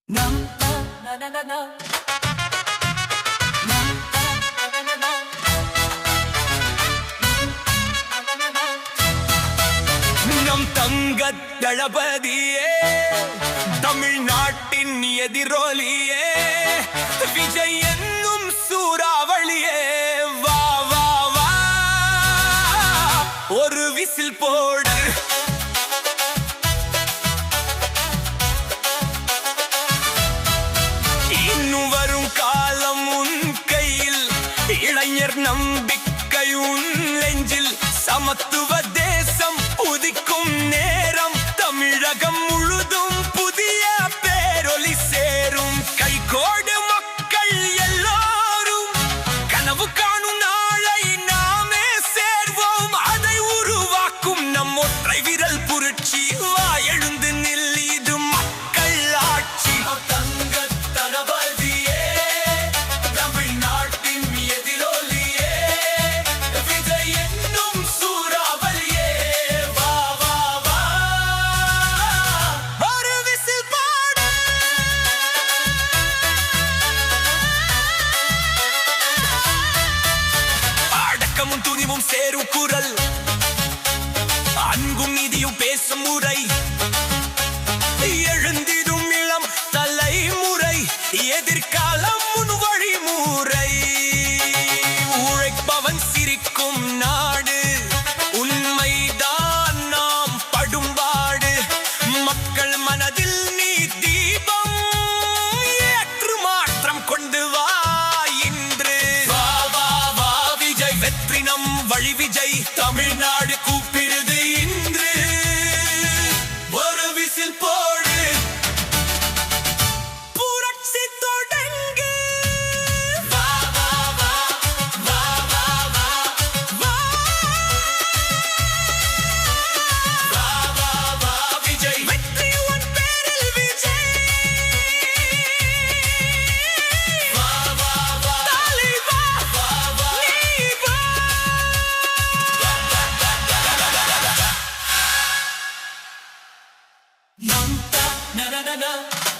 நம் தங்கத் தளபதியே, தமிழ்நாட்டின் எதிரொலியே, விஜய் என்னும் சூறாவளியே, வா வா வா ஒரு விசில் போடு. இன்னும் வரும் காலம் உன் கையில், இளைஞர் நம்பிக்கை உன் நெஞ்சில், சமத்துவ தேசம் உதிக்கும் நேரம், தமிழகம் முழுதும் புதிய பேரொலி சேரும். கைகோடு மக்கள் எல்லோரும் கனவு காணும் நாளை நாமே சேர்வோம். அதை உருவாக்கும் நம் ஒற்றை விரல் புரட்சி. வா எழுந்து நில், இது மக்கள் ஆட்சி. துணிவும் சேரும் குரல், அன்பும் நீதியும் பேசும் முறை, எழுந்திடும் இளம் தலைமுறை, எதிர்காலம் உன் வழிமுறை. உழைப்பவன் சிரிக்கும் நாடு, உண்மைதான் நாம் படும்பாடு. மக்கள் மனதில் நீ தீபம் ஏற்று மாற்றம் கொண்டு வா இன்று. வா வா வா விஜய், வெற்றி நம் வழி விஜய். தமிழ்நாடு கூப்பிடுது இன்று, ஒரு விசில் போடு. புரட்சி தொடங்கு. வா வா வா வா வா வா வா வா வா வா விஜய், வெற்றி உன் பேரில் விஜய். வா வா வா தலைவா, வா வா நீ வா. Na na na na.